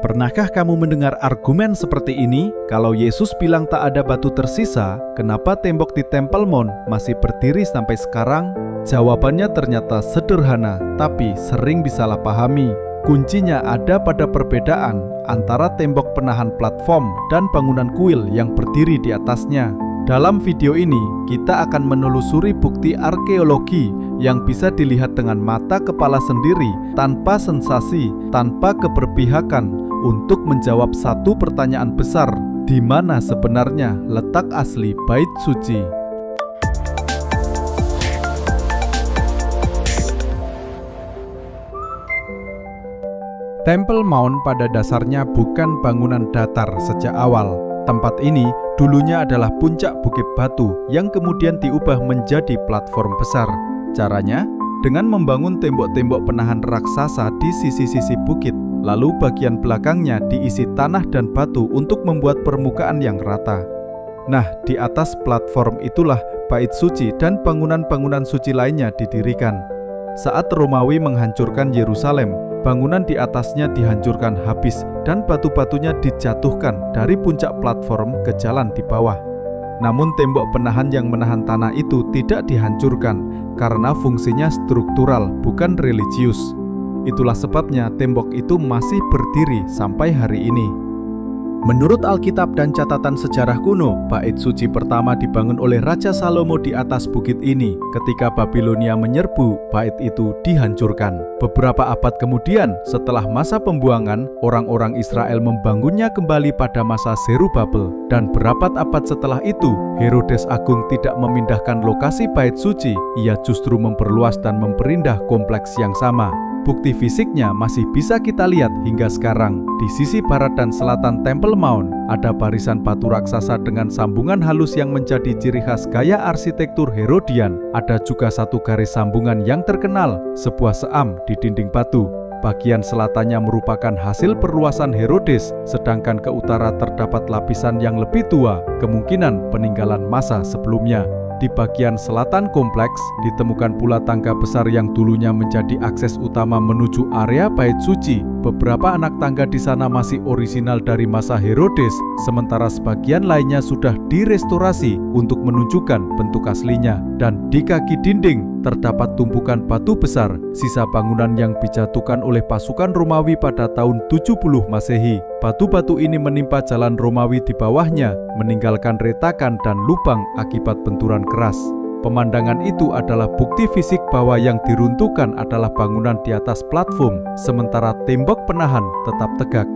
Pernahkah kamu mendengar argumen seperti ini? Kalau Yesus bilang tak ada batu tersisa, kenapa tembok di Temple Mount masih berdiri sampai sekarang? Jawabannya ternyata sederhana, tapi sering disalahpahami. Kuncinya ada pada perbedaan antara tembok penahan platform dan bangunan kuil yang berdiri di atasnya. Dalam video ini, kita akan menelusuri bukti arkeologi yang bisa dilihat dengan mata kepala sendiri, tanpa sensasi, tanpa keberpihakan, untuk menjawab satu pertanyaan besar, di mana sebenarnya letak asli Bait Suci. Temple Mount pada dasarnya bukan bangunan datar sejak awal. Tempat ini dulunya adalah puncak bukit batu yang kemudian diubah menjadi platform besar. Caranya dengan membangun tembok-tembok penahan raksasa di sisi-sisi bukit, lalu bagian belakangnya diisi tanah dan batu untuk membuat permukaan yang rata. Nah, di atas platform itulah Bait Suci dan bangunan-bangunan suci lainnya didirikan. Saat Romawi menghancurkan Yerusalem, bangunan di atasnya dihancurkan habis dan batu-batunya dijatuhkan dari puncak platform ke jalan di bawah. Namun tembok penahan yang menahan tanah itu tidak dihancurkan karena fungsinya struktural, bukan religius. Itulah sebabnya tembok itu masih berdiri sampai hari ini. Menurut Alkitab dan catatan sejarah kuno, Bait Suci pertama dibangun oleh Raja Salomo di atas bukit ini. Ketika Babilonia menyerbu, bait itu dihancurkan. Beberapa abad kemudian, setelah masa pembuangan, orang-orang Israel membangunnya kembali pada masa Zerubabel. Dan berabad-abad setelah itu, Herodes Agung tidak memindahkan lokasi Bait Suci, ia justru memperluas dan memperindah kompleks yang sama. Bukti fisiknya masih bisa kita lihat hingga sekarang. Di sisi barat dan selatan Temple Mount, ada barisan batu raksasa dengan sambungan halus yang menjadi ciri khas gaya arsitektur Herodian. Ada juga satu garis sambungan yang terkenal, sebuah seam di dinding batu. Bagian selatannya merupakan hasil perluasan Herodes, sedangkan ke utara terdapat lapisan yang lebih tua, kemungkinan peninggalan masa sebelumnya. Di bagian selatan kompleks, ditemukan pula tangga besar yang dulunya menjadi akses utama menuju area Bait Suci. Beberapa anak tangga di sana masih orisinal dari masa Herodes, sementara sebagian lainnya sudah direstorasi untuk menunjukkan bentuk aslinya. Dan di kaki dinding, terdapat tumpukan batu besar, sisa bangunan yang dijatuhkan oleh pasukan Romawi pada tahun 70 Masehi. Batu-batu ini menimpa jalan Romawi di bawahnya, meninggalkan retakan dan lubang akibat benturan keras. Pemandangan itu adalah bukti fisik bahwa yang diruntuhkan adalah bangunan di atas platform, sementara tembok penahan tetap tegak.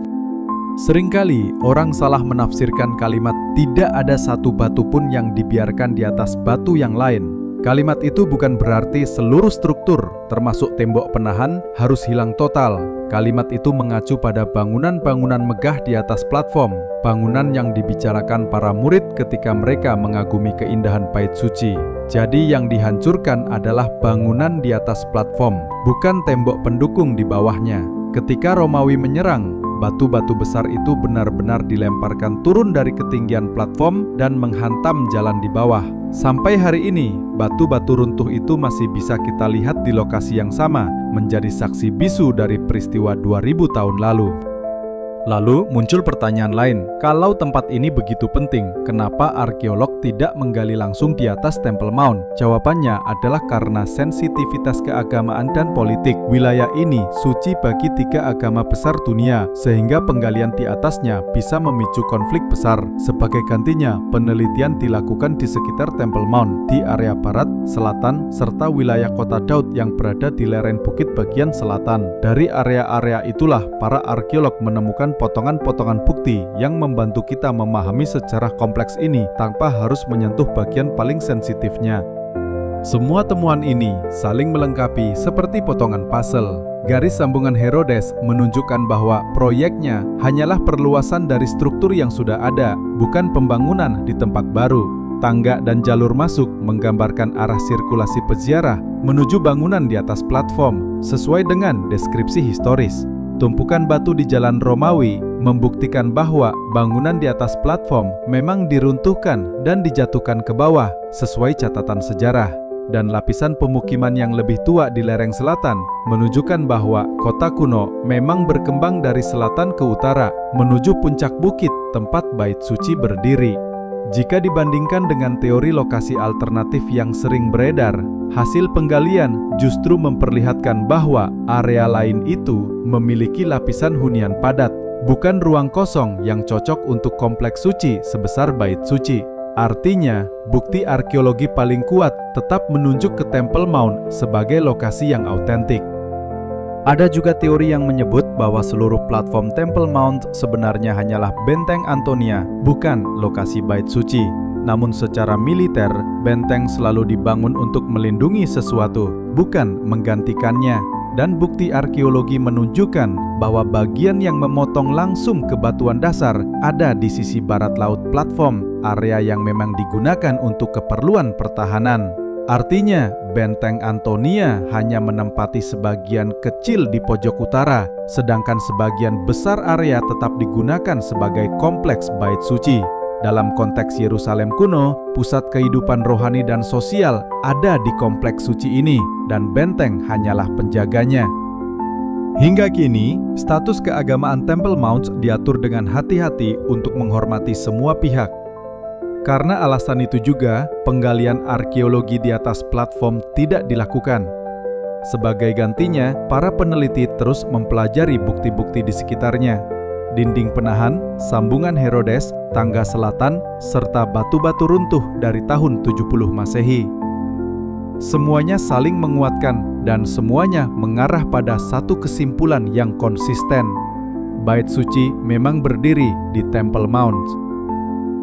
Seringkali orang salah menafsirkan kalimat "tidak ada satu batu pun yang dibiarkan di atas batu yang lain". Kalimat itu bukan berarti seluruh struktur, termasuk tembok penahan, harus hilang total. Kalimat itu mengacu pada bangunan-bangunan megah di atas platform, bangunan yang dibicarakan para murid ketika mereka mengagumi keindahan Bait Suci. Jadi yang dihancurkan adalah bangunan di atas platform, bukan tembok pendukung di bawahnya. Ketika Romawi menyerang, batu-batu besar itu benar-benar dilemparkan turun dari ketinggian platform dan menghantam jalan di bawah. Sampai hari ini, batu-batu runtuh itu masih bisa kita lihat di lokasi yang sama, menjadi saksi bisu dari peristiwa 2000 tahun lalu. Lalu muncul pertanyaan lain, kalau tempat ini begitu penting, kenapa arkeolog tidak menggali langsung di atas Temple Mount? Jawabannya adalah karena sensitivitas keagamaan dan politik. Wilayah ini suci bagi 3 agama besar dunia, sehingga penggalian di atasnya bisa memicu konflik besar. Sebagai gantinya, penelitian dilakukan di sekitar Temple Mount, di area barat, selatan, serta wilayah kota Daud yang berada di lereng bukit bagian selatan. Dari area-area itulah para arkeolog menemukan potongan-potongan bukti yang membantu kita memahami sejarah kompleks ini tanpa harus menyentuh bagian paling sensitifnya. Semua temuan ini saling melengkapi seperti potongan puzzle. Garis sambungan Herodes menunjukkan bahwa proyeknya hanyalah perluasan dari struktur yang sudah ada, bukan pembangunan di tempat baru. Tangga dan jalur masuk menggambarkan arah sirkulasi peziarah menuju bangunan di atas platform sesuai dengan deskripsi historis. Tumpukan batu di jalan Romawi membuktikan bahwa bangunan di atas platform memang diruntuhkan dan dijatuhkan ke bawah sesuai catatan sejarah. dan lapisan pemukiman yang lebih tua di lereng selatan menunjukkan bahwa kota kuno memang berkembang dari selatan ke utara menuju puncak bukit tempat bait suci berdiri. Jika dibandingkan dengan teori lokasi alternatif yang sering beredar, hasil penggalian justru memperlihatkan bahwa area lain itu memiliki lapisan hunian padat, bukan ruang kosong yang cocok untuk kompleks suci sebesar bait suci. Artinya, bukti arkeologi paling kuat tetap menunjuk ke Temple Mount sebagai lokasi yang autentik. Ada juga teori yang menyebut bahwa seluruh platform Temple Mount sebenarnya hanyalah benteng Antonia, bukan lokasi bait suci. Namun secara militer, benteng selalu dibangun untuk melindungi sesuatu, bukan menggantikannya. Dan bukti arkeologi menunjukkan bahwa bagian yang memotong langsung ke batuan dasar ada di sisi barat laut platform, area yang memang digunakan untuk keperluan pertahanan. Artinya, benteng Antonia hanya menempati sebagian kecil di pojok utara, sedangkan sebagian besar area tetap digunakan sebagai kompleks bait suci. Dalam konteks Yerusalem kuno, pusat kehidupan rohani dan sosial ada di kompleks suci ini, dan benteng hanyalah penjaganya. Hingga kini, status keagamaan Temple Mount diatur dengan hati-hati untuk menghormati semua pihak. Karena alasan itu juga, penggalian arkeologi di atas platform tidak dilakukan. Sebagai gantinya, para peneliti terus mempelajari bukti-bukti di sekitarnya. Dinding penahan, sambungan Herodes, tangga selatan, serta batu-batu runtuh dari tahun 70 Masehi. Semuanya saling menguatkan dan semuanya mengarah pada satu kesimpulan yang konsisten. Bait suci memang berdiri di Temple Mount.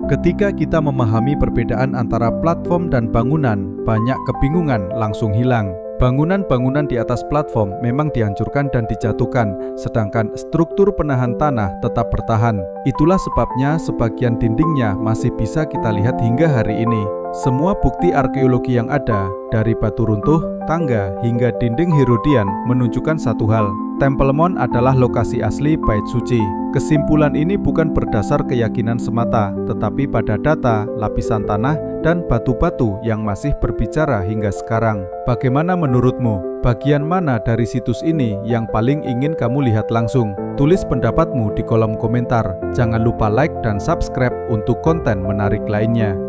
Ketika kita memahami perbedaan antara platform dan bangunan, banyak kebingungan langsung hilang. Bangunan-bangunan di atas platform memang dihancurkan dan dijatuhkan, sedangkan struktur penahan tanah tetap bertahan. Itulah sebabnya sebagian dindingnya masih bisa kita lihat hingga hari ini. Semua bukti arkeologi yang ada, dari batu runtuh, tangga, hingga dinding Herodian menunjukkan satu hal. Temple Mount adalah lokasi asli bait suci. Kesimpulan ini bukan berdasar keyakinan semata, tetapi pada data, lapisan tanah, dan batu-batu yang masih berbicara hingga sekarang. Bagaimana menurutmu? Bagian mana dari situs ini yang paling ingin kamu lihat langsung? Tulis pendapatmu di kolom komentar. Jangan lupa like dan subscribe untuk konten menarik lainnya.